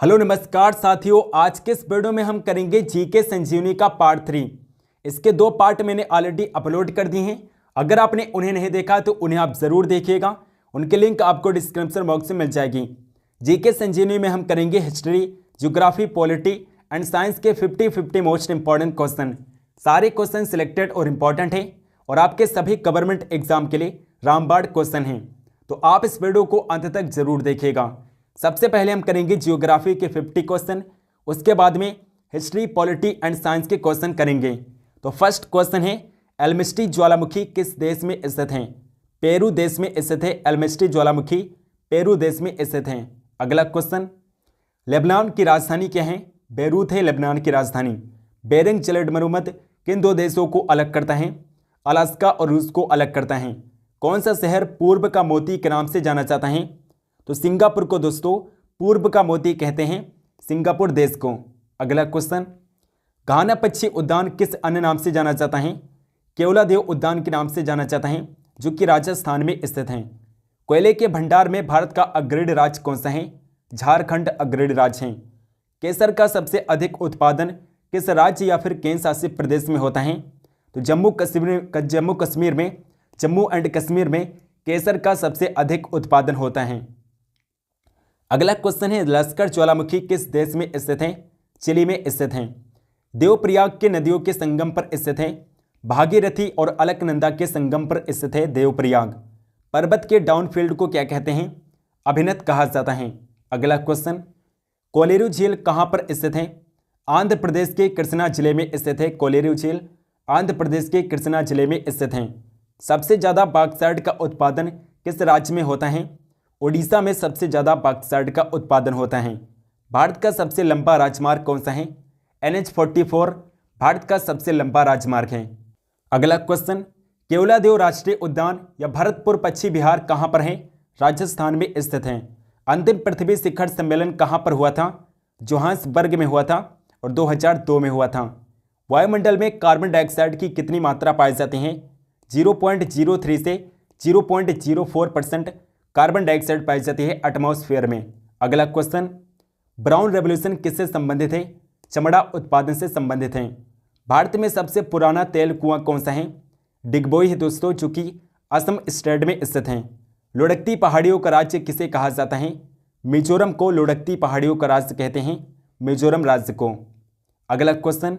Hello नमस्कार साथियों, आज के इस वीडियो में हम करेंगे जीके संजीवनी का पार्ट 3। इसके 2 पार्ट मैंने ऑलरेडी अपलोड कर दिए हैं। अगर आपने उन्हें नहीं देखा तो उन्हें आप ज़रूर देखिएगा, उनके लिंक आपको डिस्क्रिप्शन बॉक्स में मिल जाएगी। जीके संजीवनी में हम करेंगे history, geography, polity and science के 50-50 मोस्ट इंपॉर्टेंट क्वेश्चन। सारे क्वेश्चन सिलेक्टेड और इम्पॉर्टेंट हैं और आपके सभी गवर्नमेंट एग्जाम के लिए रामबाण क्वेश्चन हैं, तो आप इस वीडियो को अंत तक जरूर देखिएगा। सबसे पहले हम करेंगे जियोग्राफी के 50 क्वेश्चन, उसके बाद में हिस्ट्री, पॉलिटी एंड साइंस के क्वेश्चन करेंगे। तो फर्स्ट क्वेश्चन है, एल्मिस्टी ज्वालामुखी किस देश में स्थित है? पेरू देश में स्थित है। एल्मिस्टी ज्वालामुखी पेरू देश में स्थित है। अगला क्वेश्चन, लेबनान की राजधानी क्या है? बेरूत है लेबनान की राजधानी। बेरिंग जलद मरुमत किन 2 देशों को अलग करता है? अलास्का और रूस को अलग करता है। कौन सा शहर पूर्व का मोती के नाम से जाना जाता है? तो सिंगापुर को दोस्तों पूर्व का मोती कहते हैं, सिंगापुर देश को। अगला क्वेश्चन, घाना पक्षी उद्यान किस अन्य नाम से जाना जाता है? केवलादेव उद्यान के नाम से जाना जाता है, जो कि राजस्थान में स्थित है। कोयले के भंडार में भारत का अग्रणी राज्य कौन सा है? झारखंड अग्रणी राज्य है। केसर का सबसे अधिक उत्पादन किस राज्य या फिर केंद्र शासित प्रदेश में होता है? तो जम्मू एंड कश्मीर में केसर का सबसे अधिक उत्पादन होता है। अगला क्वेश्चन है, लश्कर ज्वालामुखी किस देश में स्थित है? चिली में स्थित है। देवप्रयाग के नदियों के संगम पर स्थित है। भागीरथी और अलकनंदा के संगम पर स्थित है देवप्रयाग। पर्वत के डाउनफील्ड को क्या कहते हैं? अभिनत कहा जाता है। अगला क्वेश्चन, कोलेरू झील कहाँ पर स्थित है? आंध्र प्रदेश के कृष्णा जिले में स्थित है। कोलेरू झील आंध्र प्रदेश के कृष्णा जिले में स्थित है। सबसे ज़्यादा बॉक्साइट का उत्पादन किस राज्य में होता है? ओडिशा में सबसे ज़्यादा बॉक्साइट का उत्पादन होता है। भारत का सबसे लंबा राजमार्ग कौन सा है? NH-44 भारत का सबसे लंबा राजमार्ग है। अगला क्वेश्चन, केवलादेव राष्ट्रीय उद्यान या भरतपुर पश्चिमी बिहार कहाँ पर है? राजस्थान में स्थित है। अंतिम पृथ्वी शिखर सम्मेलन कहाँ पर हुआ था? जोहान्सबर्ग में हुआ था और 2002 में हुआ था। वायुमंडल में कार्बन डाइऑक्साइड की कितनी मात्रा पाई जाती है? 0.03 से 0.04% कार्बन डाइऑक्साइड पाई जाती है एटमॉस्फेयर में। अगला क्वेश्चन, ब्राउन रेवोल्यूशन किससे संबंधित है? चमड़ा उत्पादन से संबंधित है। भारत में सबसे पुराना तेल कुआं कौन सा है? डिगबोई है दोस्तों, जो कि असम स्टेट में स्थित है। लुढ़कती पहाड़ियों का राज्य किसे कहा जाता है? मिजोरम को लुढ़कती पहाड़ियों का राज्य कहते हैं, मिजोरम राज्य को। अगला क्वेश्चन,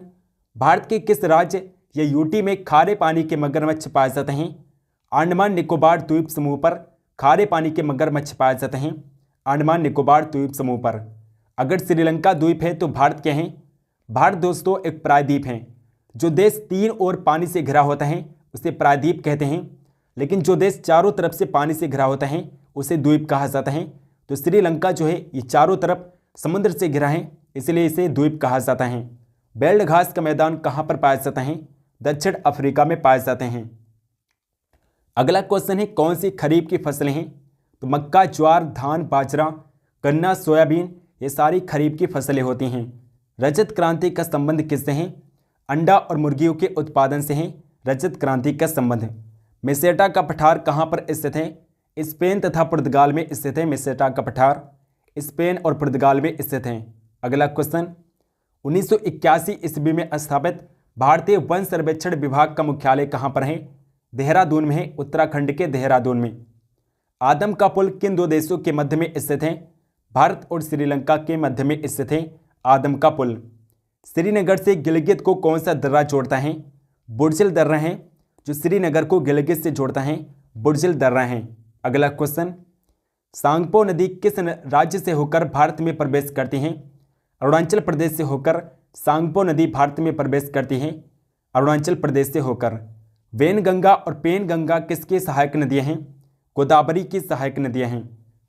भारत के किस राज्य या यूटी में खारे पानी के मगरमच्छ पाए जाते हैं? अंडमान निकोबार द्वीप समूह पर खारे पानी के मगरमच्छ पाए जाते हैं, अंडमान निकोबार द्वीप समूह पर। अगर श्रीलंका द्वीप है तो भारत क्या है? भारत दोस्तों एक प्रायद्वीप है। जो देश 3 ओर पानी से घिरा होता है उसे प्रायद्वीप कहते हैं, लेकिन जो देश चारों तरफ से पानी से घिरा होता है उसे द्वीप कहा जाता है। तो श्रीलंका जो है ये चारों तरफ समुद्र से घिरा है, इसलिए इसे द्वीप कहा जाता है। बेल्ट घास का मैदान कहाँ पर पाया जाता है? दक्षिण अफ्रीका में पाए जाते हैं। अगला क्वेश्चन है, कौन सी खरीफ की फसलें हैं? तो मक्का, ज्वार, धान, बाजरा, गन्ना, सोयाबीन, ये सारी खरीफ की फसलें होती हैं। रजत क्रांति का संबंध किससे है? अंडा और मुर्गियों के उत्पादन से है रजत क्रांति का संबंध। मेसेटा का पठार कहाँ पर स्थित है? स्पेन तथा पुर्तगाल में स्थित है। मेसेटा का पठार स्पेन और पुर्तगाल में स्थित है। अगला क्वेश्चन, 1981 ईस्वी में स्थापित भारतीय वन सर्वेक्षण विभाग का मुख्यालय कहाँ पर है? देहरादून में है, उत्तराखंड के देहरादून में। आदम का पुल किन 2 देशों के मध्य में स्थित है? भारत और श्रीलंका के मध्य में स्थित है आदम का पुल। श्रीनगर से गिलगित को कौन सा दर्रा जोड़ता है? बुर्जिल दर्रा है, जो श्रीनगर को गिलगित से जोड़ता है, बुर्जिल दर्रा है। अगला क्वेश्चन, सांगपो नदी किस राज्य से होकर भारत में प्रवेश करती है? अरुणाचल प्रदेश से होकर सांगपो नदी भारत में प्रवेश करती है, अरुणाचल प्रदेश से होकर। वेनगंगा और पेनगंगा किसकी सहायक नदियां हैं? गोदावरी की सहायक नदियां हैं।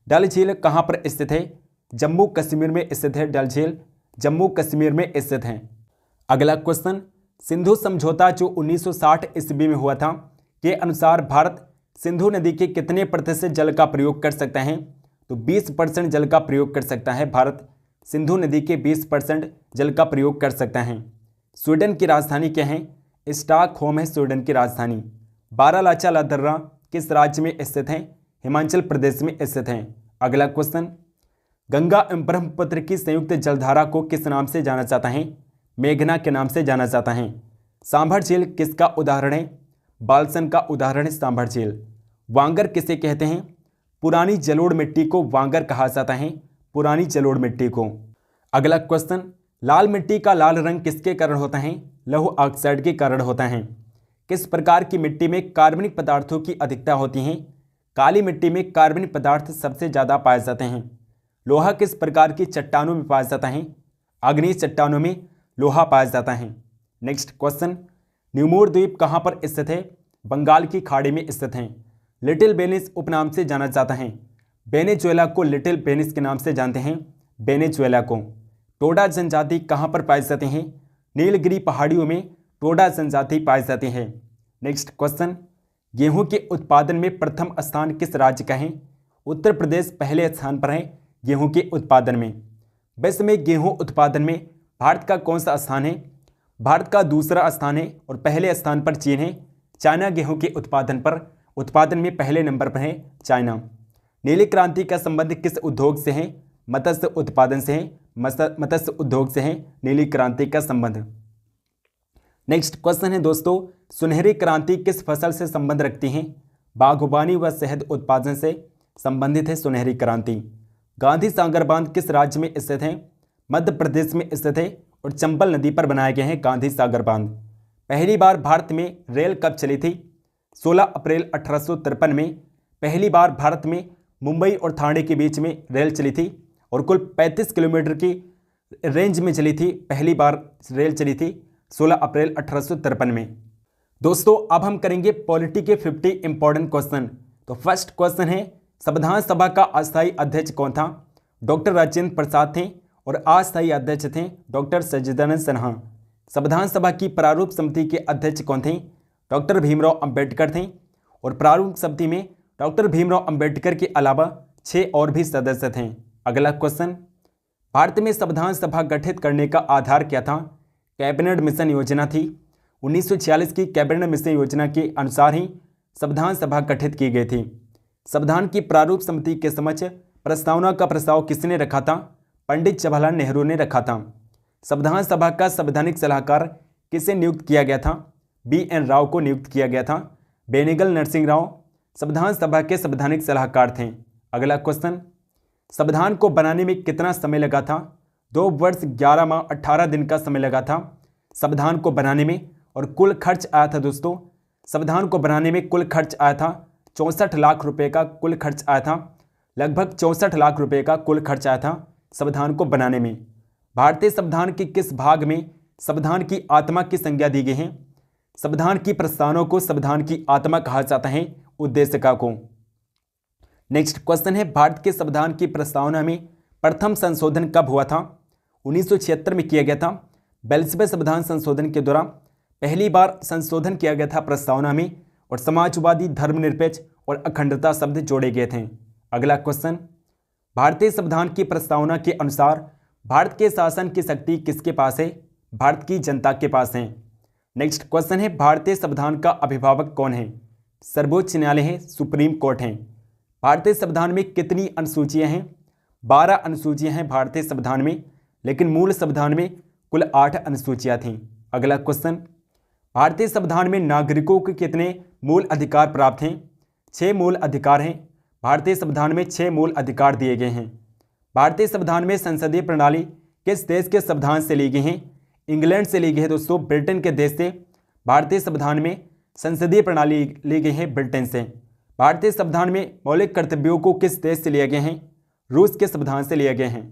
डल झील कहाँ पर स्थित है? जम्मू कश्मीर में स्थित है। डल झील जम्मू कश्मीर में स्थित है। अगला क्वेश्चन, सिंधु समझौता जो 1960 ईस्वी में हुआ था के अनुसार भारत सिंधु नदी के कितने प्रतिशत जल का प्रयोग कर सकता है? तो 20% जल का प्रयोग कर सकता है। भारत सिंधु नदी के 20% जल का प्रयोग कर सकता है। स्वीडन की राजधानी क्या है? स्टॉकहोम है स्वीडन की राजधानी। बारालाचा दर्रा किस राज्य में स्थित है? हिमाचल प्रदेश में स्थित है। अगला क्वेश्चन, गंगा एवं ब्रह्मपुत्र की संयुक्त जलधारा को किस नाम से जाना जाता है? मेघना के नाम से जाना जाता है। सांभर झील किसका उदाहरण है? बालसन का उदाहरण है सांभर झील। वांगर किसे कहते हैं? पुरानी जलोढ़ मिट्टी को वांगर कहा जाता है, पुरानी जलोढ़ मिट्टी को। अगला क्वेश्चन, लाल मिट्टी का लाल रंग किसके कारण होता है? लौह ऑक्साइड के कारण होता है। किस प्रकार की मिट्टी में कार्बनिक पदार्थों की अधिकता होती है? काली मिट्टी में कार्बनिक पदार्थ सबसे ज़्यादा पाए जाते हैं। लोहा किस प्रकार की चट्टानों में पाया जाता है? आग्नेय चट्टानों में लोहा पाया जाता है। नेक्स्ट क्वेश्चन, न्यूमोर द्वीप कहाँ पर स्थित है? बंगाल की खाड़ी में स्थित है। लिटिल वेनिस उपनाम से जाना जाता है। वेनेजुएला को लिटिल वेनिस के नाम से जानते हैं, वेनेजुएला को। टोडा जनजाति कहाँ पर पाई जाती हैं? नीलगिरी पहाड़ियों में टोडा जनजाति पाई जाती है। नेक्स्ट क्वेश्चन, गेहूं के उत्पादन में प्रथम स्थान किस राज्य का है? उत्तर प्रदेश पहले स्थान पर है गेहूं के उत्पादन में। विश्व में गेहूं उत्पादन में भारत का कौन सा स्थान है? भारत का दूसरा स्थान है और पहले स्थान पर चीन है। चाइना गेहूं के उत्पादन में पहले नंबर पर है चाइना। नीली क्रांति का संबंध किस उद्योग से है? मत्स्य उत्पादन से है, मत्स्य उद्योग से है नीली क्रांति का संबंध। नेक्स्ट क्वेश्चन है दोस्तों, सुनहरी क्रांति किस फसल से संबंध रखती है? बागवानी व शहद उत्पादन से संबंधित है सुनहरी क्रांति। गांधी सागर बांध किस राज्य में स्थित है? मध्य प्रदेश में स्थित है और चंबल नदी पर बनाए गए हैं गांधी सागर बांध। पहली बार भारत में रेल कब चली थी? 16 अप्रैल 1853 में पहली बार भारत में मुंबई और ठाणे के बीच में रेल चली थी और कुल 35 किलोमीटर की रेंज में चली थी। पहली बार रेल चली थी 16 अप्रैल 1853 में। दोस्तों अब हम करेंगे पॉलिटी के 50 इंपॉर्टेंट क्वेश्चन। तो फर्स्ट क्वेश्चन है, संविधान सभा का अस्थायी अध्यक्ष कौन था? डॉक्टर राजेंद्र प्रसाद थे और अस्थायी अध्यक्ष थे डॉक्टर सच्चिदानंद सिन्हा। संविधान सभा की प्रारूप समिति के अध्यक्ष कौन थे? डॉक्टर भीमराव अंबेडकर थे और प्रारूप समिति में डॉक्टर भीमराव अंबेडकर के अलावा 6 और भी सदस्य थे। अगला क्वेश्चन, भारत में संविधान सभा गठित करने का आधार क्या था? कैबिनेट मिशन योजना थी। 1946 की कैबिनेट मिशन योजना के अनुसार ही संविधान सभा गठित की गई थी। संविधान की प्रारूप समिति के समक्ष प्रस्तावना का प्रस्ताव किसने रखा था? पंडित जवाहरलाल नेहरू ने रखा था। संविधान सभा का संवैधानिक सलाहकार किसे नियुक्त किया गया था? BN राव को नियुक्त किया गया था। बेनेगल नरसिंह राव संविधान सभा के संवैधानिक सलाहकार थे। अगला क्वेश्चन, संविधान को बनाने में कितना समय लगा था? 2 वर्ष 11 माह 18 दिन का समय लगा था संविधान को बनाने में। और कुल खर्च आया था दोस्तों, संविधान को बनाने में कुल खर्च आया था 64 लाख रुपए का कुल खर्च आया था। लगभग 64 लाख रुपए का कुल खर्च आया था संविधान को बनाने में। भारतीय संविधान के किस भाग में संविधान की आत्मा की संज्ञा दी गई है? संविधान की प्रस्तावना को संविधान की आत्मा कहा जाता है, उद्देशिका को। नेक्स्ट क्वेश्चन है, भारत के संविधान की प्रस्तावना में प्रथम संशोधन कब हुआ था? 1976 में किया गया था। 42वें संविधान संशोधन के दौरान पहली बार संशोधन किया गया था प्रस्तावना में और समाजवादी, धर्मनिरपेक्ष और अखंडता शब्द जोड़े गए थे। अगला क्वेश्चन, भारतीय संविधान की प्रस्तावना के अनुसार भारत के शासन की शक्ति किसके पास है? भारत की जनता के पास है। नेक्स्ट क्वेश्चन है, भारतीय संविधान का अभिभावक कौन है? सर्वोच्च न्यायालय है, सुप्रीम कोर्ट है। भारतीय संविधान में कितनी अनुसूचियां हैं? 12 अनुसूचियां हैं भारतीय संविधान में, लेकिन मूल संविधान में कुल 8 अनुसूचियां थीं। अगला क्वेश्चन, भारतीय संविधान में नागरिकों को कितने मूल अधिकार प्राप्त हैं? 6 मूल अधिकार हैं। भारतीय संविधान में 6 मूल अधिकार दिए गए हैं। भारतीय संविधान में संसदीय प्रणाली किस देश के संविधान से ली गई है? इंग्लैंड से ली गई है दोस्तों, ब्रिटेन के देश से भारतीय संविधान में संसदीय प्रणाली ली गई है, ब्रिटेन से। भारतीय संविधान में मौलिक कर्तव्यों को किस देश से लिया गया है? रूस के संविधान से लिए गए हैं।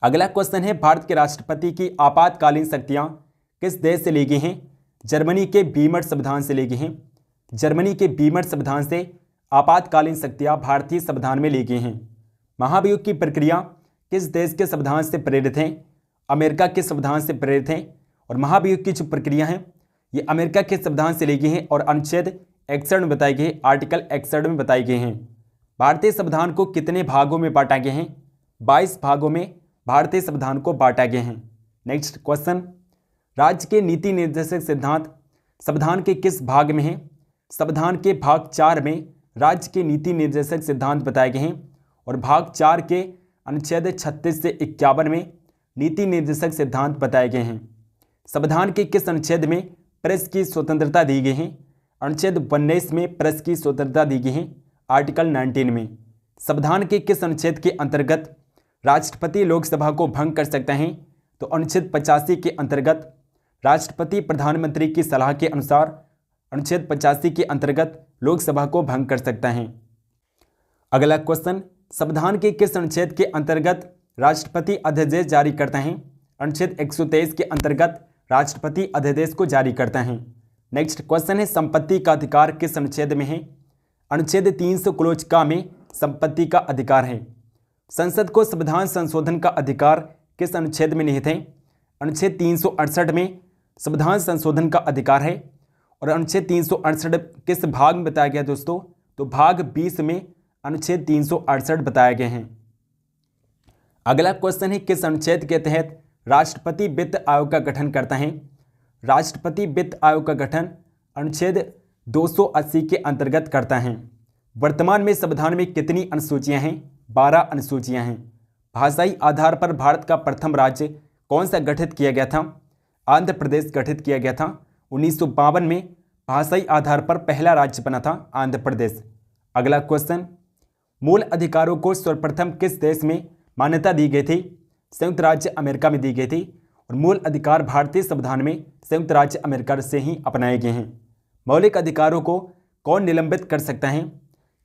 अगला क्वेश्चन है, भारत के राष्ट्रपति की आपातकालीन शक्तियां किस देश से ली गई हैं? जर्मनी के वीमर संविधान से ली गई हैं। जर्मनी के वीमर संविधान से आपातकालीन शक्तियां भारतीय संविधान में ली गई हैं। महाभियोग की प्रक्रिया किस देश के संविधान से प्रेरित है? अमेरिका के संविधान से प्रेरित है। और महाभियोग की जो प्रक्रिया है ये अमेरिका के संविधान से ली गई है और अनुच्छेद 61 में बताई गई है, आर्टिकल 61 में बताई गई हैं। भारतीय संविधान को कितने भागों में बांटा गया है? 22 भागों में भारतीय संविधान को बांटा गया है। नेक्स्ट क्वेश्चन, राज्य के नीति निर्देशक सिद्धांत संविधान के किस भाग में है? संविधान के भाग 4 में राज्य के नीति निर्देशक सिद्धांत बताए गए हैं और भाग 4 के अनुच्छेद 36 से 51 में नीति निर्देशक सिद्धांत बताए गए हैं। संविधान के किस अनुच्छेद में प्रेस की स्वतंत्रता दी गई है? अनुच्छेद 19 में प्रेस की स्वतंत्रता दी गई है। आर्टिकल 19 में। संविधान के किस अनुच्छेद के अंतर्गत राष्ट्रपति लोकसभा को भंग कर सकते हैं? तो अनुच्छेद 85 के अंतर्गत राष्ट्रपति प्रधानमंत्री की सलाह के अनुसार अनुच्छेद 85 के अंतर्गत लोकसभा को भंग कर सकता है। अगला क्वेश्चन, संविधान के किस अनुच्छेद के अंतर्गत राष्ट्रपति अध्यादेश जारी करते हैं? अनुच्छेद 123 के अंतर्गत राष्ट्रपति अध्यादेश को जारी करता है। नेक्स्ट क्वेश्चन है, संपत्ति का अधिकार किस अनुच्छेद में है? अनुच्छेद 300 क्लोज का में संपत्ति का अधिकार है। संसद को संविधान संशोधन का अधिकार किस अनुच्छेद में निहित है? अनुच्छेद 368 में संविधान संशोधन का अधिकार है। और अनुच्छेद 368 किस भाग में बताया गया दोस्तों? तो भाग 20 में अनुच्छेद 368 बताए गए हैं। अगला क्वेश्चन है, किस अनुच्छेद के तहत राष्ट्रपति वित्त आयोग का गठन करता है? राष्ट्रपति वित्त आयोग का गठन अनुच्छेद 280 के अंतर्गत करता है। वर्तमान में संविधान में कितनी अनुसूचियां हैं? 12 अनुसूचियां हैं। भाषाई आधार पर भारत का प्रथम राज्य कौन सा गठित किया गया था? आंध्र प्रदेश गठित किया गया था। 1952 में भाषाई आधार पर पहला राज्य बना था आंध्र प्रदेश। अगला क्वेश्चन, मूल अधिकारों को सर्वप्रथम किस देश में मान्यता दी गई थी? संयुक्त राज्य अमेरिका में दी गई थी। और मूल अधिकार भारतीय संविधान में संयुक्त राज्य अमेरिका से ही अपनाए गए हैं। मौलिक अधिकारों को कौन निलंबित कर सकता है?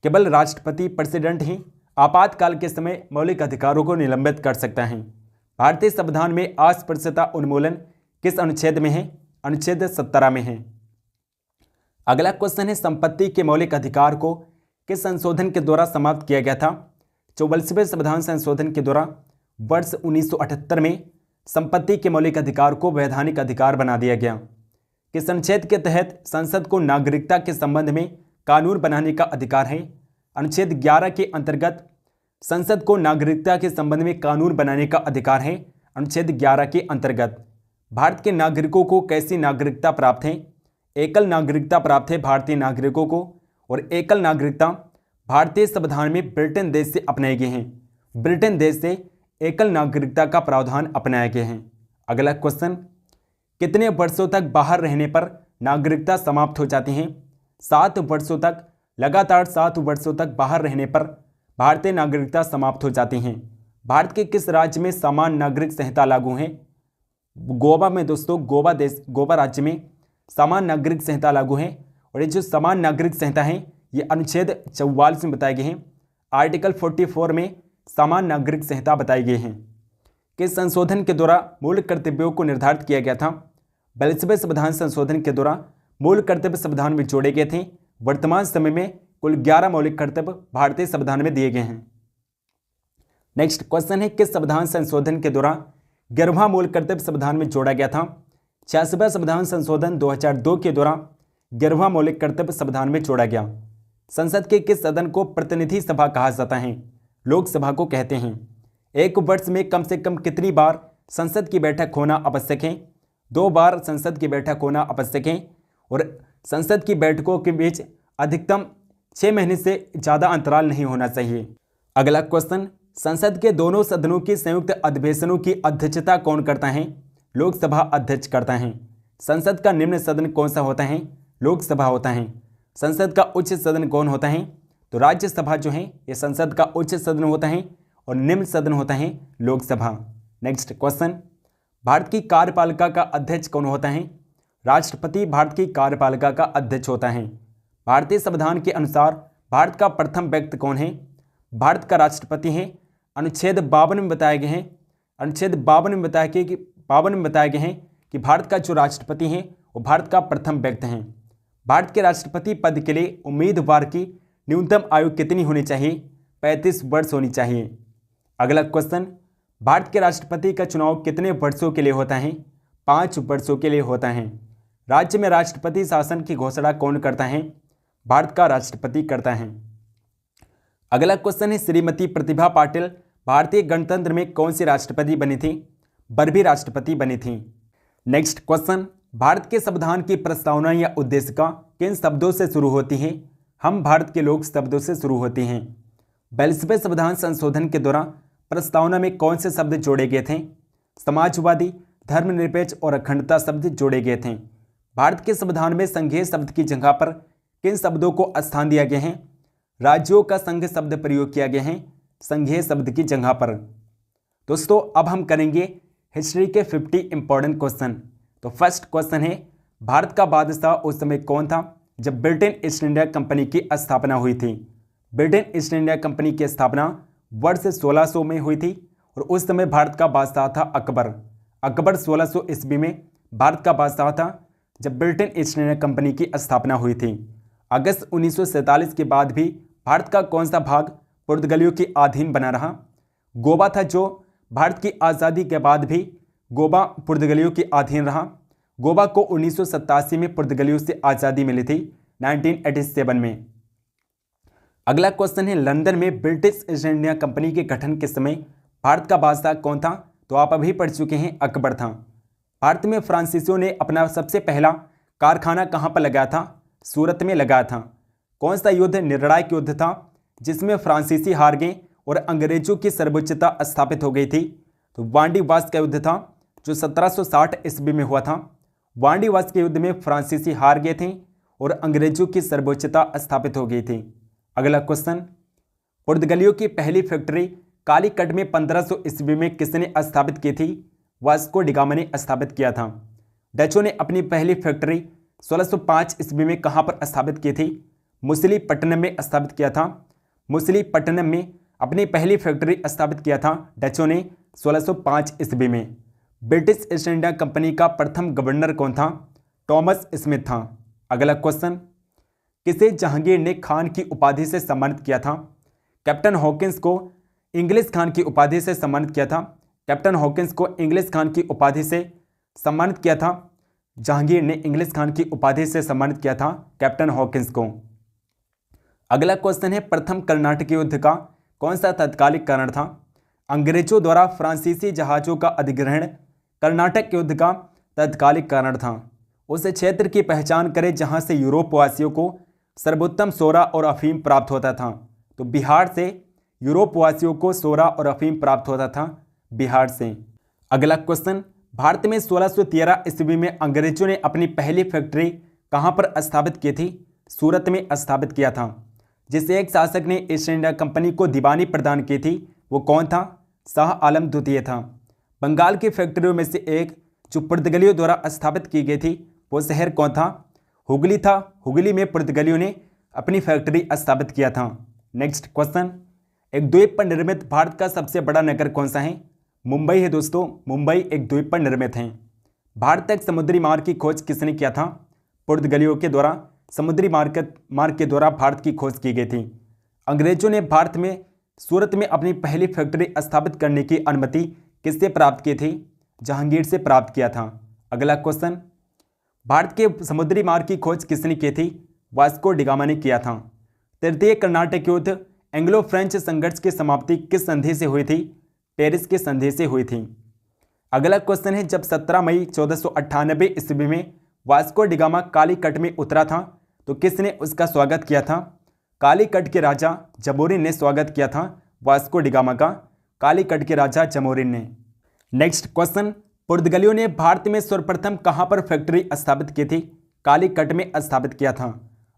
केवल राष्ट्रपति प्रेसिडेंट ही आपातकाल के समय मौलिक अधिकारों को निलंबित कर सकता है। भारतीय संविधान में अस्पृश्यता उन्मूलन किस अनुच्छेद में है? अनुच्छेद 17 में है। अगला क्वेश्चन है, संपत्ति के मौलिक अधिकार को किस संशोधन के द्वारा समाप्त किया गया था? 44वें संविधान संशोधन के द्वारा वर्ष 1978 में संपत्ति के मौलिक अधिकार को वैधानिक अधिकार बना दिया गया। किस अनुच्छेद के तहत संसद को नागरिकता के संबंध में कानून बनाने का अधिकार है? अनुच्छेद 11 के अंतर्गत संसद को नागरिकता के संबंध में कानून बनाने का अधिकार है। अनुच्छेद 11 के अंतर्गत भारत के नागरिकों को कैसी नागरिकता प्राप्त है? एकल नागरिकता प्राप्त है भारतीय नागरिकों को। और एकल नागरिकता भारतीय संविधान में ब्रिटेन देश से अपनाए गए हैं। ब्रिटेन देश से एकल नागरिकता का प्रावधान अपनाए गए हैं। अगला क्वेश्चन, कितने वर्षों तक बाहर रहने पर नागरिकता समाप्त हो जाती है? 7 वर्षों तक। लगातार 7 वर्षों तक बाहर रहने पर भारतीय नागरिकता समाप्त हो जाती हैं। भारत के किस राज्य में समान नागरिक संहिता लागू है? गोवा में दोस्तों, गोवा राज्य में समान नागरिक संहिता लागू है। और ये जो समान नागरिक संहिता है ये अनुच्छेद 44 में बताए गए हैं। आर्टिकल 44 में समान नागरिक संहिता बताई गई है। किस संशोधन के द्वारा मूल कर्तव्यों को निर्धारित किया गया था? 42वें संविधान संशोधन के द्वारा मूल कर्तव्य संविधान में जोड़े गए थे। वर्तमान समय में कुल 11 मौलिक कर्तव्य भारतीय संविधान में दिए गए हैं। नेक्स्ट क्वेश्चन है, किस संविधान संशोधन के द्वारा 11वां मूल कर्तव्य संविधान में जोड़ा गया था? 86वां संविधान संशोधन 2002 के द्वारा 11वां मौलिक कर्तव्य संविधान में जोड़ा गया। संसद के किस सदन को प्रतिनिधि सभा कहा जाता है? लोकसभा को कहते हैं। एक वर्ष में कम से कम कितनी बार संसद की बैठक होना आवश्यक है? 2 बार संसद की बैठक होना आवश्यक है। और संसद की बैठकों के बीच अधिकतम 6 महीने से ज़्यादा अंतराल नहीं होना चाहिए। अगला क्वेश्चन, संसद के दोनों सदनों की संयुक्त अधिवेशनों की अध्यक्षता कौन करता है? लोकसभा अध्यक्ष करता है। संसद का निम्न सदन कौन सा होता है? लोकसभा होता है। संसद का उच्च सदन कौन होता है? तो राज्यसभा जो है ये संसद का उच्च सदन होता है और निम्न सदन होता है लोकसभा। नेक्स्ट क्वेश्चन, भारत की कार्यपालिका का अध्यक्ष कौन होता है? राष्ट्रपति भारत की कार्यपालिका का अध्यक्ष होता है। भारतीय संविधान के अनुसार भारत का प्रथम व्यक्ति कौन है? भारत का राष्ट्रपति है। अनुच्छेद 52 में बताए गए हैं। अनुच्छेद 52 में बताए गए हैं कि भारत का जो राष्ट्रपति है वो भारत का प्रथम व्यक्ति हैं। भारत के राष्ट्रपति पद के लिए उम्मीदवार की न्यूनतम आयु कितनी होनी चाहिए? 35 वर्ष होनी चाहिए। अगला क्वेश्चन, भारत के राष्ट्रपति का चुनाव कितने वर्षों के लिए होता है? 5 वर्षों के लिए होता है। राज्य में राष्ट्रपति शासन की घोषणा कौन करता है? भारत का राष्ट्रपति करता है। अगला क्वेश्चन है, श्रीमती प्रतिभा पाटिल भारतीय गणतंत्र में कौन सी राष्ट्रपति बनी थी? 12वीं राष्ट्रपति बनी थी। नेक्स्ट क्वेश्चन, भारत के संविधान की प्रस्तावना या उद्देशिका किन शब्दों से शुरू होती है? हम भारत के लोग शब्दों से शुरू होती हैं। 42वें संविधान संशोधन के द्वारा प्रस्तावना में कौन से शब्द जोड़े गए थे? समाजवादी, धर्मनिरपेक्ष और अखंडता शब्द जोड़े गए थे। भारत के संविधान में संघीय शब्द की जगह पर किन शब्दों को स्थान दिया गया है? राज्यों का संघ शब्द प्रयोग किया गया है संघीय शब्द की जगह पर। दोस्तों अब हम करेंगे हिस्ट्री के 50 इंपॉर्टेंट क्वेश्चन। तो फर्स्ट क्वेश्चन है, भारत का बादशाह उस समय कौन था जब ब्रिटेन ईस्ट इंडिया कंपनी की स्थापना हुई थी? ब्रिटेन ईस्ट इंडिया कंपनी की स्थापना वर्ष 1600 में हुई थी और उस समय भारत का बादशाह था अकबर। अकबर 1600 ईस्वी में भारत का बादशाह था जब ब्रिटेन ईस्ट इंडिया कंपनी की स्थापना हुई थी। अगस्त 1947 के बाद भी भारत का कौन सा भाग पुर्तगालियों के अधीन बना रहा? गोवा था, जो भारत की आज़ादी के बाद भी गोवा पुर्तगालियों के अधीन रहा। गोवा को 1987 में पुर्तगालियों से आज़ादी मिली थी 1987 में। अगला क्वेश्चन है, लंदन में ब्रिटिश ईस्ट इंडिया कंपनी के गठन के समय भारत का बादशाह कौन था? तो आप अभी पढ़ चुके हैं, अकबर था। भारत में फ्रांसीसियों ने अपना सबसे पहला कारखाना कहाँ पर लगाया था? सूरत में लगाया था। कौन सा युद्ध निर्णायक युद्ध था जिसमें फ्रांसीसी हार गए और अंग्रेजों की सर्वोच्चता स्थापित हो गई थी? तो वांडीवास का युद्ध था जो 1760 ईस्वी में हुआ था। वांडीवास के युद्ध में फ्रांसीसी हार गए थे और अंग्रेजों की सर्वोच्चता स्थापित हो गई थी। अगला क्वेश्चन, पुर्तगालियों की पहली फैक्ट्री कालीकट में 1500 ईस्वी में किसने स्थापित की थी? वास्को डी गामा ने स्थापित किया था। डचों ने अपनी पहली फैक्ट्री 1605 ईस्वी में कहाँ पर स्थापित की थी? मछलीपट्टनम में स्थापित किया था। मछलीपट्टनम में अपनी पहली फैक्ट्री स्थापित किया था डचों ने 1605 ईस्वी में। ब्रिटिश ईस्ट इंडिया कंपनी का प्रथम गवर्नर कौन था? टॉमस स्मिथ था। अगला क्वेश्चन, किसे जहांगीर ने खान की उपाधि से सम्मानित किया था? कैप्टन हॉकिंस को इंग्लिश खान की उपाधि से सम्मानित किया था। कैप्टन हॉकिंस को इंग्लिश खान की उपाधि से सम्मानित किया था। जहांगीर ने इंग्लिश खान की उपाधि से सम्मानित किया था कैप्टन हॉकिंस को। अगला क्वेश्चन है, प्रथम कर्नाटक युद्ध का कौन सा तत्कालिक कारण था? अंग्रेजों द्वारा फ्रांसीसी जहाज़ों का अधिग्रहण कर्नाटक युद्ध का तत्कालिक कारण था। उस क्षेत्र की पहचान करें जहां से यूरोप वासियों को सर्वोत्तम सोरा और अफीम प्राप्त होता था। तो बिहार से यूरोप वासियों को सोरा और अफीम प्राप्त होता था, बिहार से। अगला क्वेश्चन, भारत में 1613 ईस्वी में अंग्रेजों ने अपनी पहली फैक्ट्री कहां पर स्थापित की थी? सूरत में स्थापित किया था। जिस एक शासक ने ईस्ट इंडिया कंपनी को दीवानी प्रदान की थी वो कौन था? शाह आलम द्वितीय था। बंगाल की फैक्ट्रियों में से एक जो पुर्तगालियों द्वारा स्थापित की गई थी वो शहर कौन था? हुगली था। हुगली में पुर्तगालियों ने अपनी फैक्ट्री स्थापित किया था। नेक्स्ट क्वेश्चन, एक द्वीप पर निर्मित भारत का सबसे बड़ा नगर कौन सा है? मुंबई है दोस्तों। मुंबई एक द्वीप पर निर्मित है। भारत तक समुद्री मार्ग की खोज किसने किया था? पुर्तगालियों के द्वारा समुद्री मार्ग के द्वारा भारत की खोज की गई थी। अंग्रेजों ने भारत में सूरत में अपनी पहली फैक्ट्री स्थापित करने की अनुमति किससे प्राप्त की थी? जहांगीर से प्राप्त किया था। अगला क्वेश्चन, भारत के समुद्री मार्ग की खोज किसने की थी? वास्को डी गामा ने किया था। तृतीय कर्नाटक युद्ध एंग्लो फ्रेंच संघर्ष की समाप्ति किस संधि से हुई थी? पेरिस की संधि से हुई थी। अगला क्वेश्चन है, जब 17 मई 1498 ईस्वी में वास्को डी गामा कालीकट में उतरा था तो किसने उसका स्वागत किया था? कालीकट के राजा जमोरिन ने स्वागत किया था वास्को डी गामा का। कालीकट के राजा जमोरिन ने। नेक्स्ट क्वेश्चन, पुर्तगालियों ने भारत में सर्वप्रथम कहां पर फैक्ट्री स्थापित की थी? कालीकट में स्थापित किया था।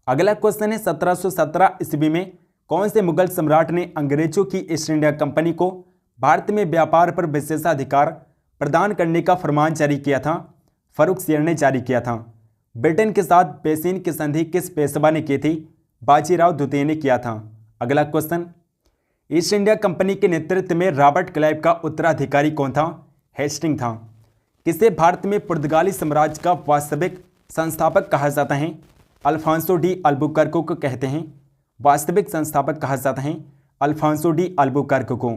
अगला क्वेश्चन है, 1717 ईस्वी में कौन से मुगल सम्राट ने अंग्रेजों की ईस्ट इंडिया कंपनी को भारत में व्यापार पर विशेषाधिकार प्रदान करने का फरमान जारी किया था? फर्रुख शेर ने जारी किया था। ब्रिटेन के साथ बेसिन की संधि किस पेशवा ने की थी? बाजीराव द्वितीय ने किया था। अगला क्वेश्चन, ईस्ट इंडिया कंपनी के नेतृत्व में रॉबर्ट क्लाइव का उत्तराधिकारी कौन था? हेस्टिंग था। किसे भारत में पुर्तगाली साम्राज्य का वास्तविक संस्थापक कहा जाता है? अल्फांसो डी अल्बुकर्क को कहते हैं वास्तविक संस्थापक कहा जाता है अल्फांसो डी अल्बुकर्क को।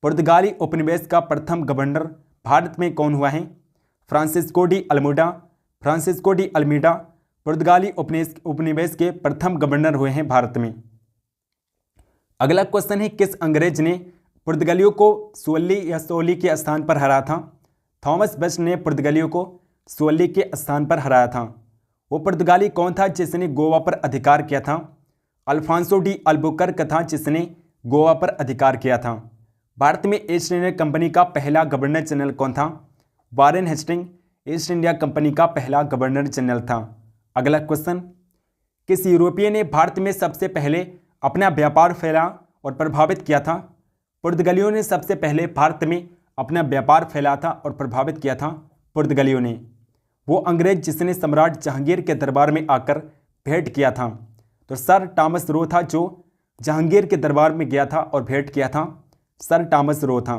पुर्तगाली उपनिवेश का प्रथम गवर्नर भारत में कौन हुआ है? फ्रांसिस्को डी अल्मीडा पुर्तगाली उपनिवेश के प्रथम गवर्नर हुए हैं भारत में। अगला क्वेश्चन है, किस अंग्रेज ने पुर्तगालियों को सुवल्ली या सोली के स्थान पर हराया था? थॉमस बेस्ट ने पुर्तगालियों को सुवल्ली के स्थान पर हराया था। वो पुर्तगाली कौन था जिसने गोवा पर अधिकार किया था? अल्फांसो डी अल्बुकर्क था जिसने गोवा पर अधिकार किया था। भारत में ईस्ट इंडिया कंपनी का पहला गवर्नर जनरल कौन था? Warren Hasting East India company का पहला गवर्नर जनरल था। अगला क्वेश्चन, किस यूरोपीय ने भारत में सबसे पहले अपना व्यापार फैला और प्रभावित किया था? पुर्तगालियों ने सबसे पहले भारत में अपना व्यापार फैला था और प्रभावित किया था पुर्तगालियों ने। वो अंग्रेज जिसने सम्राट जहांगीर के दरबार में आकर भेंट किया था, तो सर टॉमस रो था जो जहांगीर के दरबार में गया था और भेंट किया था, सर टॉमस रो था।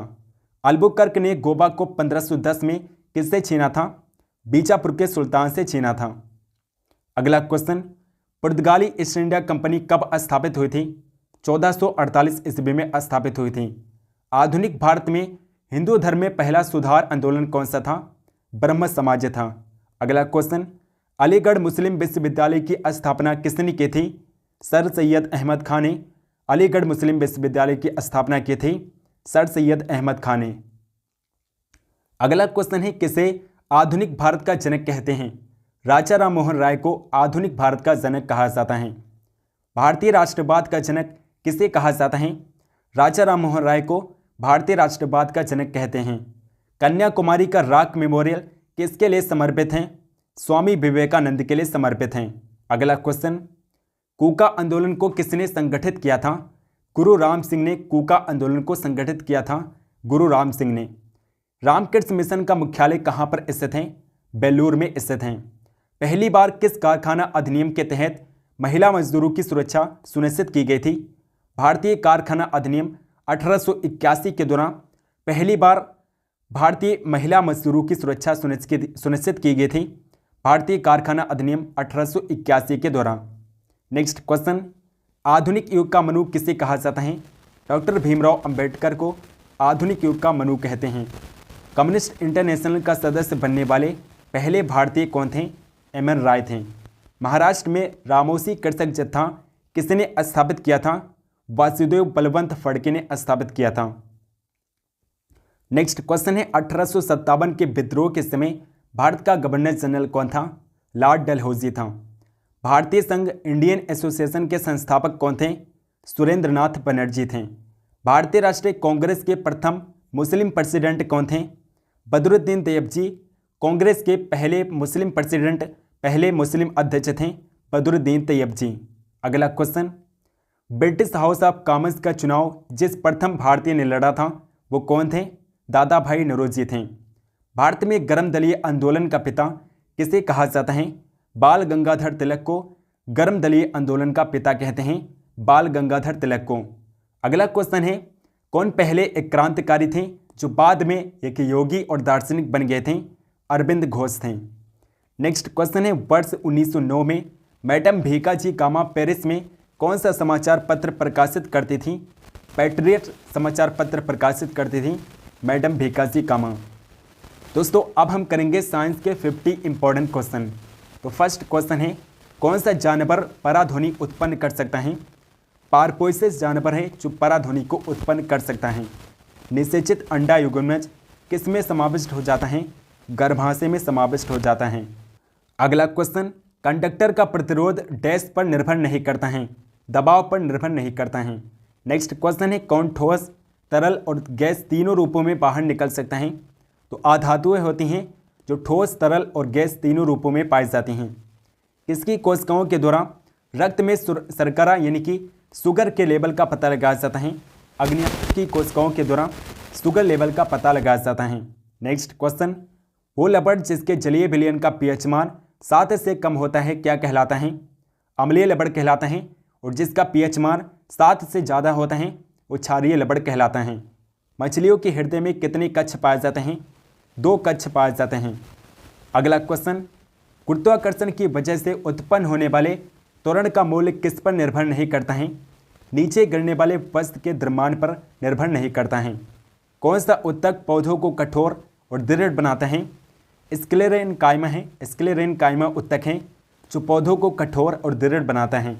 अल्बुकर्क ने गोवा को 1510 में किससे छीना था? बीजापुर के सुल्तान से छीना था। अगला क्वेश्चन, पुर्तगाली ईस्ट इंडिया कंपनी कब स्थापित हुई थी? 1448 ईस्वी में स्थापित हुई थी। आधुनिक भारत में हिंदू धर्म में पहला सुधार आंदोलन कौन सा था? ब्रह्म समाज था। अगला क्वेश्चन, अलीगढ़ मुस्लिम विश्वविद्यालय की स्थापना किसने की थी? सर सैयद अहमद खान ने अलीगढ़ मुस्लिम विश्वविद्यालय की स्थापना की थी, सर सैयद अहमद खान ने। अगला क्वेश्चन है, किसे आधुनिक भारत का जनक कहते हैं? राजा राम मोहन राय को आधुनिक भारत का जनक कहा जाता है। भारतीय राष्ट्रवाद का जनक किसे कहा जाता है? राजा राम मोहन राय को भारतीय राष्ट्रवाद का जनक कहते हैं। कन्याकुमारी का रॉक मेमोरियल किसके लिए समर्पित है? स्वामी विवेकानंद के लिए समर्पित हैं। अगला क्वेश्चन, कूका आंदोलन को किसने संगठित किया था? गुरु राम सिंह ने कूका आंदोलन को संगठित किया था, गुरु राम सिंह ने। रामकृष्ण मिशन का मुख्यालय कहाँ पर स्थित है? बेलूर में स्थित है। पहली बार किस कारखाना अधिनियम के तहत महिला मजदूरों की सुरक्षा सुनिश्चित की गई थी? भारतीय कारखाना अधिनियम 1881 के दौरान पहली बार भारतीय महिला मजदूरों की सुरक्षा सुनिश्चित की गई थी, भारतीय कारखाना अधिनियम 1881 के दौरान। नेक्स्ट क्वेश्चन, आधुनिक युग का मनु किसे कहा जाता है? डॉक्टर भीमराव अंबेडकर को आधुनिक युग का मनु कहते हैं। कम्युनिस्ट इंटरनेशनल का सदस्य बनने वाले पहले भारतीय कौन थे? एम.एन. राय थे। महाराष्ट्र में रामोसी कृषक जत्था किसने स्थापित किया था? वासुदेव बलवंत फड़के ने स्थापित किया था। नेक्स्ट क्वेश्चन है, 1857 के विद्रोह के समय भारत का गवर्नर जनरल कौन था? लॉर्ड डलहौजी था। भारतीय संघ इंडियन एसोसिएशन के संस्थापक कौन थे? सुरेंद्रनाथ बनर्जी थे। भारतीय राष्ट्रीय कांग्रेस के प्रथम मुस्लिम प्रेसिडेंट कौन थे? बदरुद्दीन तैयबजी कांग्रेस के पहले मुस्लिम अध्यक्ष थे, बदरुद्दीन तैयबजी। अगला question, British house of Commons का चुनाव जिस प्रथम भारतीय ने लड़ा था वो कौन थे? दादा भाई नौरोजी थे। भारत में गर्म दलीय आंदोलन का पिता किसे कहा जाता है? बाल गंगाधर तिलक को गर्म दलीय आंदोलन का पिता कहते हैं, बाल गंगाधर तिलक को। अगला क्वेश्चन है, कौन पहले एक क्रांतिकारी थे जो बाद में एक योगी और दार्शनिक बन गए थे? अरविंद घोष थे। नेक्स्ट क्वेश्चन है, वर्ष 1909 में मैडम भीकाजी कामा पेरिस में कौन सा समाचार पत्र प्रकाशित करती थी? पैट्रियट समाचार पत्र प्रकाशित करती थी मैडम भीकाजी कामा। दोस्तों अब हम करेंगे साइंस के 50 इंपॉर्टेंट क्वेश्चन। तो फर्स्ट क्वेश्चन है, कौन सा जानवर पराध्वनि उत्पन्न कर सकता है? पारपोइसिस जानवर है जो पराध्वनि को उत्पन्न कर सकता है। निषेचित अंडा युग्मज किस में समाविष्ट हो जाता है? गर्भाशय में समाविष्ट हो जाता है। अगला क्वेश्चन, कंडक्टर का प्रतिरोध डैश पर निर्भर नहीं करता है, दबाव पर निर्भर नहीं करता है। नेक्स्ट क्वेश्चन है, कौन ठोस, तरल और गैस तीनों रूपों में बाहर निकल सकता है? तो अधातुएं होती हैं जो ठोस, तरल और गैस तीनों रूपों में पाई जाती हैं। किसकी कोशिकाओं के द्वारा रक्त में शर्करा यानी कि शुगर के लेवल का पता लगाया जाता है? अग्नि की कोशिकाओं के द्वारा शुगर लेवल का पता लगाया जाता है। नेक्स्ट क्वेश्चन, वो लवण जिसके जलीय विलयन का पीएच मान 7 से कम होता है क्या कहलाता है? अम्लीय लवण कहलाता है। और जिसका पीएच मान 7 से ज़्यादा होता है वो क्षारीय लवण कहलाता है। मछलियों के हृदय में कितने कक्ष पाए जाते हैं? 2 कक्ष पाए जाते हैं। अगला क्वेश्चन, गुरुत्वाकर्षण की वजह से उत्पन्न होने वाले त्वरण का मूल्य किस पर निर्भर नहीं करता है? नीचे गिरने वाले वस्तु के द्रव्यमान पर निर्भर नहीं करता है। कौन सा उत्तक पौधों को कठोर और दृढ़ बनाता है? स्क्लेरेनकाइमा है। स्क्लेरेनकाइमा उत्तक है जो पौधों को कठोर और दृढ़ बनाता है।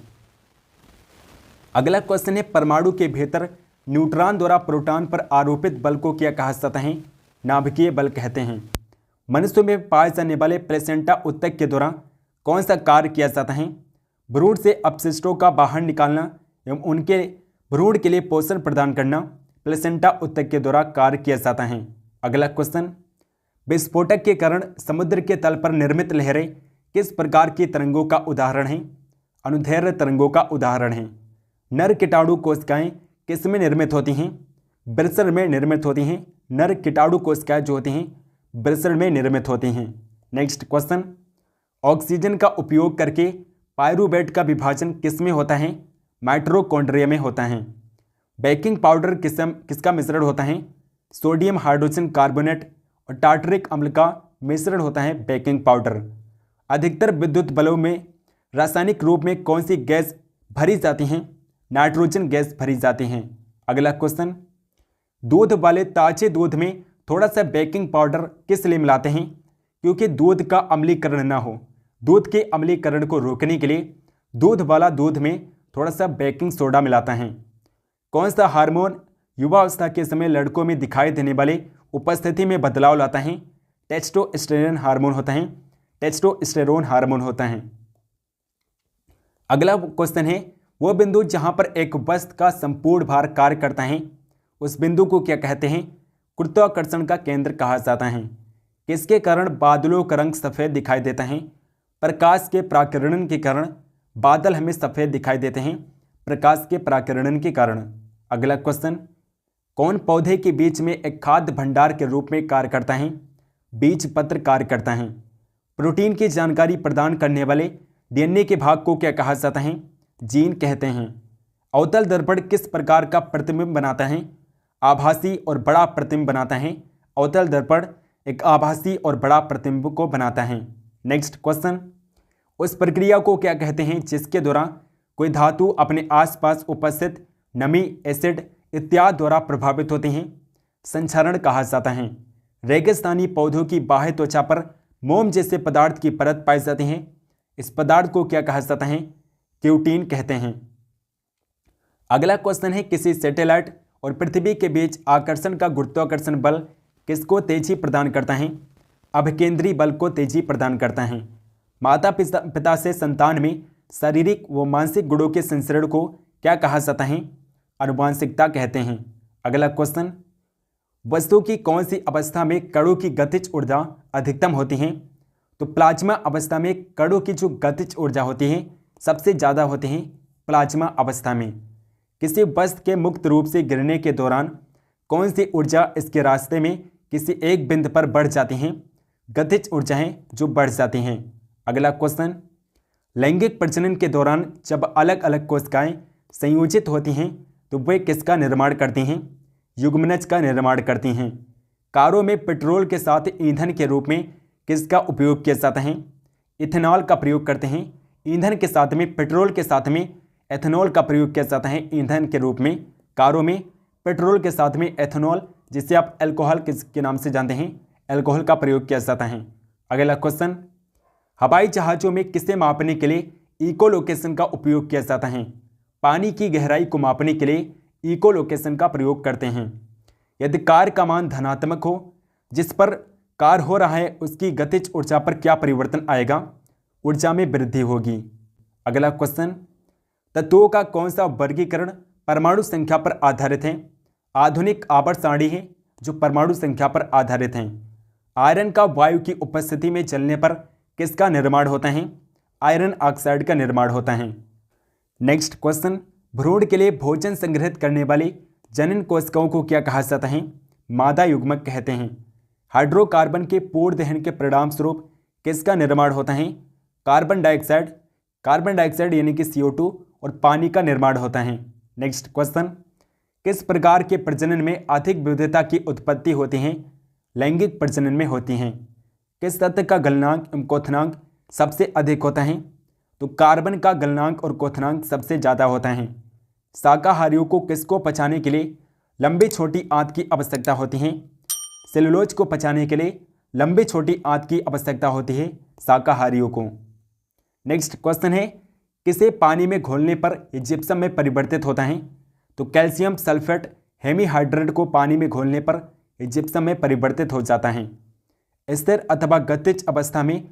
अगला क्वेश्चन है, परमाणु के भीतर न्यूट्रॉन द्वारा प्रोटॉन पर आरोपित बल को क्या कहा जाता है? नाभिकीय बल कहते हैं। मनुष्य में पाए जाने वाले प्लेसेंटा उत्तक के द्वारा कौन सा कार्य किया जाता है? भ्रूण से अपशिष्टों का बाहर निकालना एवं उनके भ्रूण के लिए पोषण प्रदान करना, प्लेसेंटा ऊतक के द्वारा कार्य किया जाता है। अगला क्वेश्चन, विस्फोटक के कारण समुद्र के तल पर निर्मित लहरें किस प्रकार की तरंगों का उदाहरण हैं? अनुदैर्ध्य तरंगों का उदाहरण है। नर कीटाणु कोशिकाएं किस में निर्मित होती हैं? वृषण में निर्मित होती हैं। नर कीटाणु कोशिकाएं जो होती हैं वृषण में निर्मित होती हैं। नेक्स्ट क्वेश्चन, ऑक्सीजन का उपयोग करके पायरूवेट का विभाजन किस में होता है? माइटोकॉन्ड्रिया में होता है। बेकिंग पाउडर किसका मिश्रण होता है? सोडियम हाइड्रोजन कार्बोनेट और टार्टरिक अम्ल का मिश्रण होता है बेकिंग पाउडर। अधिकतर विद्युत बल्बों में रासायनिक रूप में कौन सी गैस भरी जाती हैं? नाइट्रोजन गैस भरी जाती हैं। अगला क्वेश्चन, दूध वाले ताजे दूध में थोड़ा सा बेकिंग पाउडर किस लिए मिलाते हैं? क्योंकि दूध का अम्लीकरण ना हो। दूध के अम्लीकरण को रोकने के लिए दूध वाला दूध में थोड़ा सा बेकिंग सोडा मिलाता है। कौन सा हार्मोन युवावस्था के समय लड़कों में दिखाई देने वाले उपस्थिति में बदलाव लाता है? टेस्टोस्टेरोन हार्मोन होता है। टेस्टोस्टेरोन हार्मोन होता है। अगला क्वेश्चन है, वो बिंदु जहां पर एक वस्तु का संपूर्ण भार कार्य करता है उस बिंदु को क्या कहते हैं? गुरुत्वाकर्षण का केंद्र कहा जाता है। किसके कारण बादलों का रंग सफ़ेद दिखाई देता है? प्रकाश के प्राकिरणन के कारण बादल हमें सफ़ेद दिखाई देते हैं, प्रकाश के प्राकिरणन के कारण। अगला क्वेश्चन, कौन पौधे के बीच में एक खाद्य भंडार के रूप में कार्य करता है? बीज पत्र कार्य करता है। प्रोटीन की जानकारी प्रदान करने वाले डीएनए के भाग को क्या कहा जाता है? जीन कहते हैं। अवतल दर्पण किस प्रकार का प्रतिबिंब बनाता है? आभासी और बड़ा प्रतिबिंब बनाता है। अवतल दर्पण एक आभासी और बड़ा प्रतिबिंब को बनाता है। नेक्स्ट क्वेश्चन, उस प्रक्रिया को क्या कहते हैं जिसके द्वारा कोई धातु अपने आसपास उपस्थित नमी, एसिड इत्यादि द्वारा प्रभावित होते हैं? संक्षारण कहा जाता है। रेगिस्तानी पौधों की बाह्य त्वचा पर मोम जैसे पदार्थ की परत पाई जाती है। इस पदार्थ को क्या कहा जाता है? क्यूटीन कहते हैं। अगला क्वेश्चन है, किसी सैटेलाइट और पृथ्वी के बीच आकर्षण का गुरुत्वाकर्षण बल किसको तेजी प्रदान करता है? अभिकेंद्री बल को तेजी प्रदान करता है। माता पिता से संतान में शारीरिक व मानसिक गुणों के संचरण को क्या कहा जाता है? आनुवांशिकता कहते हैं। अगला क्वेश्चन, वस्तु की कौन सी अवस्था में कणों की गतिज ऊर्जा अधिकतम होती है? तो प्लाज्मा अवस्था में कणों की जो गतिज ऊर्जा होती है सबसे ज़्यादा होती है प्लाज्मा अवस्था में। किसी वस्तु के मुक्त रूप से गिरने के दौरान कौन सी ऊर्जा इसके रास्ते में किसी एक बिंदु पर बढ़ जाती हैं? गतिज ऊर्जाएं जो बढ़ जाती हैं। अगला क्वेश्चन, लैंगिक प्रजनन के दौरान जब अलग अलग कोशिकाएं संयोजित होती हैं तो वे किसका निर्माण करती हैं? युग्मनज का निर्माण करती हैं। कारों में पेट्रोल के साथ ईंधन के रूप में किसका उपयोग किया जाता है? इथेनॉल का प्रयोग करते हैं। ईंधन के साथ में पेट्रोल के साथ में एथेनॉल का प्रयोग किया जाता है ईंधन के रूप में। कारों में पेट्रोल के साथ में एथेनॉल, जिसे आप अल्कोहल के नाम से जानते हैं, अल्कोहल का प्रयोग किया जाता है। अगला क्वेश्चन, हवाई जहाज़ों में किसे मापने के लिए इकोलोकेशन का उपयोग किया जाता है? पानी की गहराई को मापने के लिए इकोलोकेशन का प्रयोग करते हैं। यदि कार का मान धनात्मक हो, जिस पर कार हो रहा है उसकी गतिज ऊर्जा पर क्या परिवर्तन आएगा? ऊर्जा में वृद्धि होगी। अगला क्वेश्चन, तत्वों का कौन सा वर्गीकरण परमाणु संख्या पर आधारित है? आधुनिक आवर्त सारणी है जो परमाणु संख्या पर आधारित हैं। आयरन का वायु की उपस्थिति में जलने पर किसका निर्माण होता है? आयरन ऑक्साइड का निर्माण होता है। नेक्स्ट क्वेश्चन, भ्रूण के लिए भोजन संग्रहित करने वाली जनन कोशिकाओं को क्या कहा जाता है? मादा युग्मक कहते हैं। हाइड्रोकार्बन के पूर्ण दहन के परिणाम स्वरूप किसका निर्माण होता है? कार्बन डाइऑक्साइड यानी कि CO2 और पानी का निर्माण होता है। नेक्स्ट क्वेश्चन, किस प्रकार के प्रजनन में अधिक विविधता की उत्पत्ति होती है? लैंगिक प्रजनन में होती हैं। किस तत्व का गलनांक एवं क्वथनांक सबसे अधिक होता है? तो कार्बन का गलनांक और क्वथनांक सबसे ज़्यादा होता है। शाकाहारियों को किसको पचाने के लिए लंबी छोटी आंत की आवश्यकता होती है? सेलुलोज को पचाने के लिए लंबी छोटी आंत की आवश्यकता होती है शाकाहारियों को। नेक्स्ट क्वेश्चन है, किसे पानी में घोलने पर जिप्सम में परिवर्तित होता है? तो कैल्शियम सल्फेट हेमीहाइड्रेट को पानी में घोलने पर जिप्सम में परिवर्तित हो जाता है। स्थिर अथवा गतिज अवस्था में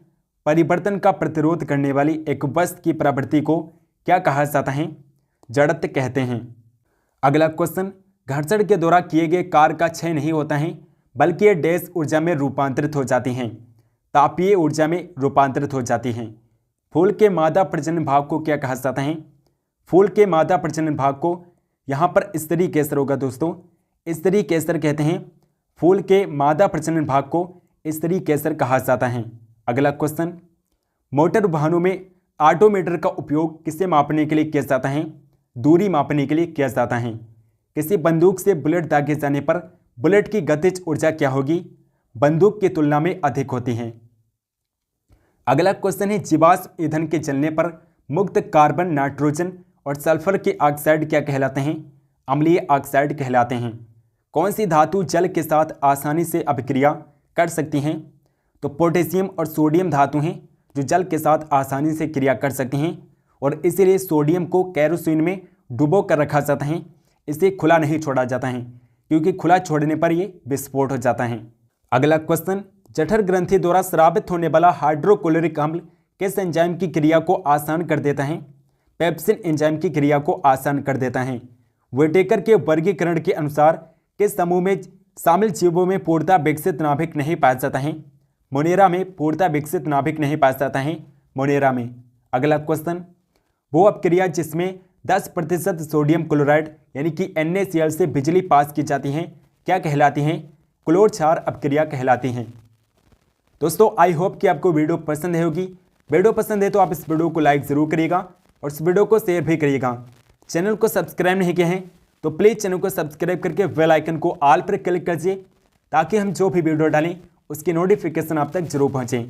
परिवर्तन का प्रतिरोध करने वाली एक वस्तु की प्रवृत्ति को क्या कहा जाता है? जड़त्व कहते हैं। अगला क्वेश्चन, घर्षण के द्वारा किए गए कार्य का क्षय नहीं होता है, बल्कि ये डैश ऊर्जा में रूपांतरित हो जाती हैं, तापीय ऊर्जा में रूपांतरित हो जाती हैं। फूल के मादा प्रजनन भाग को क्या कहा जाता है? फूल के मादा प्रजनन भाग को यहाँ पर स्त्री केसर होगा दोस्तों, स्त्री केसर कहते हैं। फूल के मादा प्रजनन भाग को स्त्री केसर कहा जाता है। अगला क्वेश्चन, मोटर वाहनों में ऑडोमीटर का उपयोग किसे मापने के लिए किया जाता है? दूरी मापने के लिए किया जाता है। किसी बंदूक से बुलेट दागे जाने पर बुलेट की गतिज ऊर्जा क्या होगी? बंदूक की तुलना में अधिक होती है। अगला क्वेश्चन है, जीवाश्म ईंधन के जलने पर मुक्त कार्बन, नाइट्रोजन और सल्फर के ऑक्साइड क्या कहलाते हैं? अम्लीय ऑक्साइड कहलाते हैं। कौन सी धातु जल के साथ आसानी से अभिक्रिया कर सकती हैं? तो पोटेशियम और सोडियम धातु हैं जो जल के साथ आसानी से क्रिया कर सकती हैं, और इसीलिए सोडियम को केरोसिन में डुबो कर रखा जाता है। इसे खुला नहीं छोड़ा जाता है, क्योंकि खुला छोड़ने पर ये विस्फोट हो जाता है। अगला क्वेश्चन, जठर ग्रंथि द्वारा स्रावित होने वाला हाइड्रोक्लोरिक अम्ल किस एंजाइम की क्रिया को आसान कर देता है? पेप्सिन एंजाइम की क्रिया को आसान कर देता है। व्हिटेकर के वर्गीकरण के अनुसार किस समूह में शामिल जीवों में पूर्णतः विकसित नाभिक नहीं पाया जाता है? मोनेरा में पूर्णतः विकसित नाभिक नहीं पाया जाता है, मोनेरा में। अगला क्वेश्चन, वो अपक्रिया जिसमें 10% सोडियम क्लोराइड यानी कि NaCl से बिजली पास की जाती है क्या कहलाती हैं? क्लोर क्षार अपक्रिया कहलाती हैं। दोस्तों, आई होप कि आपको वीडियो पसंद है होगी। वीडियो पसंद है तो आप इस वीडियो को लाइक ज़रूर करिएगा और इस वीडियो को शेयर भी करिएगा। चैनल को सब्सक्राइब नहीं किए हैं तो प्लीज़ चैनल को सब्सक्राइब करके बेल आइकन को ऑल पर क्लिक कीजिए, ताकि हम जो भी वीडियो डालें उसकी नोटिफिकेशन आप तक जरूर पहुँचे।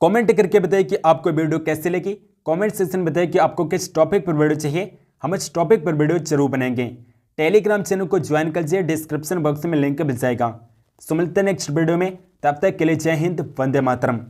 कमेंट करके बताइए कि आपको वीडियो कैसे लगी। कमेंट सेक्शन में बताइए कि आपको किस टॉपिक पर वीडियो चाहिए, हम इस टॉपिक पर वीडियो जरूर बनाएंगे। टेलीग्राम चैनल को ज्वाइन कीजिए, डिस्क्रिप्शन बॉक्स में लिंक मिल जाएगा। सो मिलते हैं नेक्स्ट वीडियो में, तब तक के लिए जय हिंद, वंदे मातरम।